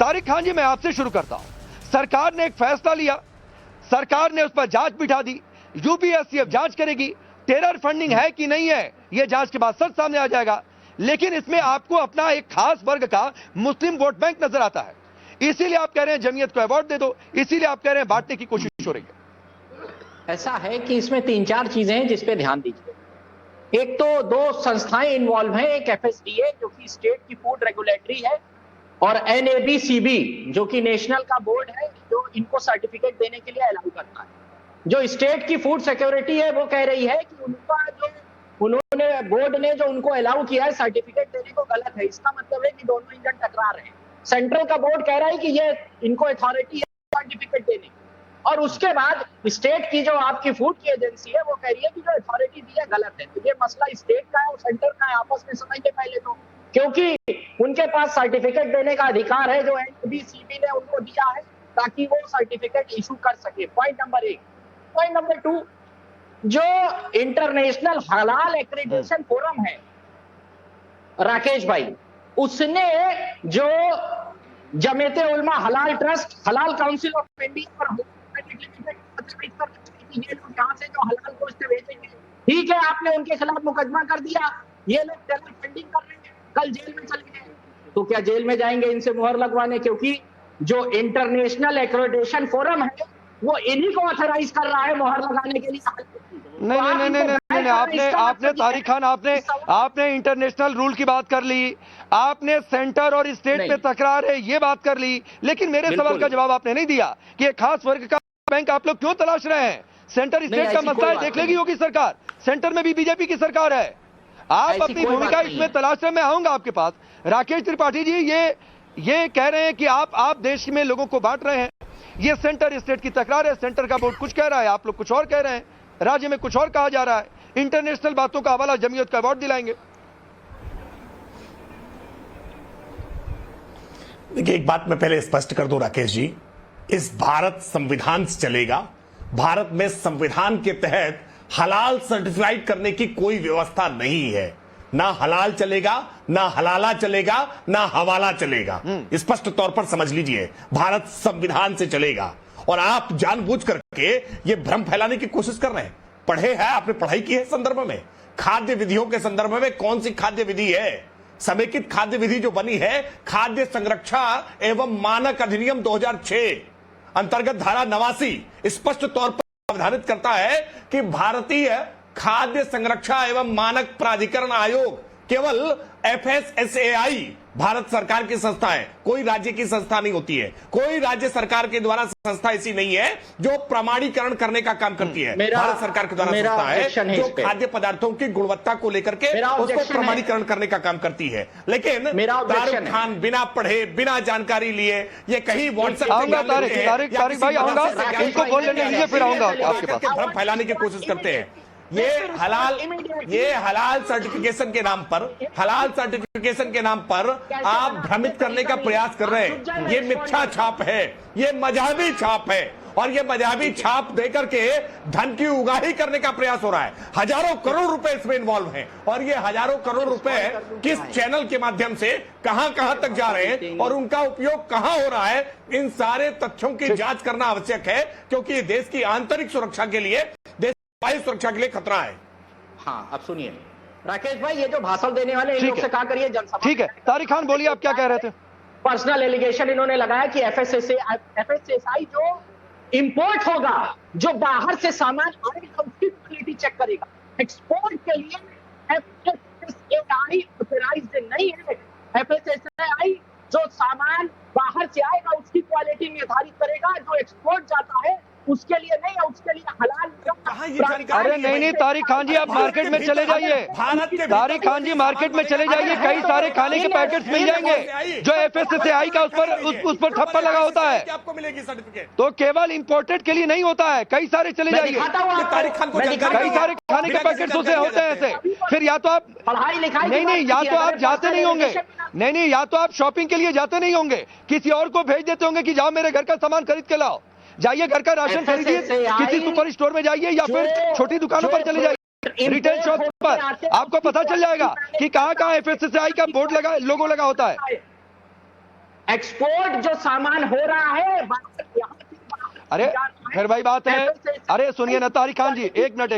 तारिक खान जी, मैं आपसे शुरू करता हूं। सरकार ने एक फैसला लिया, सरकार ने उस पर जांच बिठा दी, यूपीएससी अब जांच करेगी टेरर फंडिंग है कि नहीं है, यह जांच के बाद सच सामने आ जाएगा। लेकिन इसमें आपको अपना एक खास वर्ग का मुस्लिम वोट बैंक नजर आता है, इसीलिए आप कह रहे हैं जमीयत को अवार्ड दे दो, इसीलिए आप कह रहे हैं बांटने की कोशिश हो रही है। ऐसा है कि इसमें 3-4 चीजें हैं जिस पे ध्यान दीजिए। एक तो 2 संस्थाएं इन्वॉल्व हैं, एक एफएसडीए जो कि स्टेट की फूड रेगुलेटरी है, और एनएबीसीबी जो कि नेशनल का बोर्ड है जो इनको सर्टिफिकेट देने के लिए अलाउ करता है। जो स्टेट की फूड सिक्योरिटी है वो कह रही है कि उनका जो उन्होंने बोर्ड ने जो उनको अलाउ किया है सर्टिफिकेट देने को गलत है। इसका मतलब है कि दोनों इंजन टकरा रहे हैं। सेंट्रल का बोर्ड कह रहा है कि ये इनको अथॉरिटी है सर्टिफिकेट देने की, और उसके बाद स्टेट की जो आपकी फूड की एजेंसी है वो कह रही है कि जो अथॉरिटी दी है गलत है। तो ये मसला स्टेट का है और सेंटर का है, आपस में समझिए पहले तो, क्योंकि उनके पास सर्टिफिकेट देने का अधिकार है जो एनएबीसीबी ने उनको दिया है ताकि वो सर्टिफिकेट इशू कर सके। Point number 1। पॉइंट नंबर 2, जो इंटरनेशनल हलाल एक्रेडिटेशन फोरम है राकेश भाई, उसने जो जमीयत उलमा हलाल ट्रस्ट, हलाल काउंसिल ऑफ इंडिया और यहाँ से जो हलाल गोश्त बेचेंगे, ठीक है आपने उनके खिलाफ मुकदमा कर दिया, ये लोग टेरर फंडिंग कर रहे हैं, कल जेल में चले गए, तो क्या जेल में जाएंगे इनसे मोहर लगवाने? क्योंकि जो इंटरनेशनल एक्रेडिटेशन फोरम है वो इन्हीं को ऑथराइज कर रहा है मोहर लगाने के लिए। नहीं, आपने तारिक खान, आपने इंटरनेशनल रूल की बात कर ली, आपने सेंटर और स्टेट पे तकरार है ये बात कर ली, लेकिन मेरे सवाल का जवाब आपने नहीं दिया कि एक खास वर्ग का बैंक आप लोग क्यों तलाश रहे हैं? सेंटर स्टेट का मसला है, देख लेगी होगी सरकार, सेंटर में भी बीजेपी की सरकार है। आप अपनी भूमिका इसमें तलाश रहे, मैं आऊंगा आपके पास। राकेश त्रिपाठी जी, ये कह रहे हैं कि आप देश में लोगों को बांट रहे हैं, ये सेंटर स्टेट की तकरार है, सेंटर का बोर्ड कुछ कह रहा है, आप लोग कुछ और कह रहे हैं, राज्य में कुछ और कहा जा रहा है, इंटरनेशनल बातों का हवाला जमीयत का अवार्ड दिलाएंगे। देखिए, एक बात मैं पहले स्पष्ट कर दूं राकेश जी, इस भारत संविधान से चलेगा। भारत में संविधान के तहत हलाल सर्टिफाइड करने की कोई व्यवस्था नहीं है। ना हलाल चलेगा, ना हलाला चलेगा, ना हवाला चलेगा। स्पष्ट तौर पर समझ लीजिए, भारत संविधान से चलेगा। और आप जानबूझ करके ये भ्रम फैलाने की कोशिश कर रहे हैं। पढ़े हैं आपने, पढ़ाई की है संदर्भ में, खाद्य विधियों के संदर्भ में कौन सी खाद्य विधि है? समेकित खाद्य विधि जो बनी है, खाद्य संरक्षा एवं मानक अधिनियम 2006 अंतर्गत धारा 89 स्पष्ट तौर पर अवधारित करता है कि भारतीय खाद्य संरक्षा एवं मानक प्राधिकरण आयोग केवल FSSAI भारत सरकार की संस्था है, कोई राज्य की संस्था नहीं होती है। कोई राज्य सरकार के द्वारा संस्था ऐसी नहीं है जो प्रमाणीकरण करने का काम करती है। भारत सरकार के द्वारा संस्था है जो खाद्य पदार्थों की गुणवत्ता को लेकर के उसको प्रमाणीकरण करने का काम करती है। लेकिन तारिक खान बिना पढ़े, बिना जानकारी लिए ये कहीं व्हाट्सएप तारिक भाई आऊंगा, इनको बोल लेने दीजिए, फिर आऊंगा आपके पास। भ्रम फैलाने की कोशिश करते हैं। ये हलाल सर्टिफिकेशन के नाम पर आप भ्रमित करने का प्रयास कर रहे हैं। ये मिथ्या छाप है, ये मजहबी छाप है, और ये मजहबी छाप देकर के धन की उगाही करने का प्रयास हो रहा है। हजारों करोड़ रुपए इसमें इन्वॉल्व हैं, और ये हजारों करोड़ रुपए किस चैनल के माध्यम से कहां कहां तक जा रहे हैं और उनका उपयोग कहां हो रहा है, इन सारे तथ्यों की जांच करना आवश्यक है, क्योंकि ये देश की आंतरिक सुरक्षा के लिए, वायु सुरक्षा के लिए खतरा है। हाँ, अब सुनिए राकेश भाई, ये जो भाषण देने वाले इन लोग से कहा करिए जनसभा। ठीक है, तारिक खान बोलिए, आप क्या कह रहे थे? पर्सनल एलिगेशन इन्होंने लगाया कि FSSAI जो इंपोर्ट होगा, जो बाहर से सामान आएगा उसकी क्वालिटी चेक करेगा। एक्सपोर्ट के लिए FSSAI ऑथराइज्ड नहीं है। FSSAI जो सामान बाहर से आएगा उसकी क्वालिटी निर्धारित करेगा, जो एक्सपोर्ट जाता है उसके लिए नहीं है, उसके लिए हलाल। अरे नहीं, तारिक खान जी आप मार्केट में चले जाइए, तारिक खान जी मार्केट में चले जाइए, कई सारे खाने के पैकेट्स मिल जाएंगे जो FSSAI का उस पर ठप्पा लगा होता है, आपको मिलेगी सर्टिफिकेट। तो केवल इंपोर्टेड के लिए नहीं होता है, कई सारे चले जाइए, कई सारे खाने के पैकेट्स होते हैं ऐसे। फिर या तो आप पढ़ाई लिखाई नहीं, या तो आप जाते नहीं होंगे, नहीं, या तो आप शॉपिंग के लिए जाते नहीं होंगे, किसी और को भेज देते होंगे कि जाओ मेरे घर का सामान खरीद के लाओ। जाइए घर का राशन खरीदिए, किसी सुपर स्टोर में जाइए या फिर छोटी दुकानों पर चले जाइए, रिटेल शॉप पर, आपको पता चल जाएगा कि कहां FSSAI का बोर्ड लगा, लोगो लगा होता है। एक्सपोर्ट जो सामान हो रहा है अरे फिर भाई बात है, अरे सुनिए ना तारिक खान जी, एक मिनट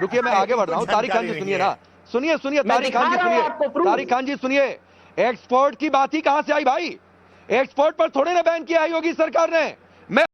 रुकिए मैं आगे बढ़ रहा हूँ। तारिक खान जी सुनिए ना, सुनिए तारिक खान जी सुनिए, तारिक खान जी सुनिए, एक्सपोर्ट की बात ही कहां से आई भाई? एक्सपोर्ट पर थोड़े ना बैन किया है योगी सरकार ने।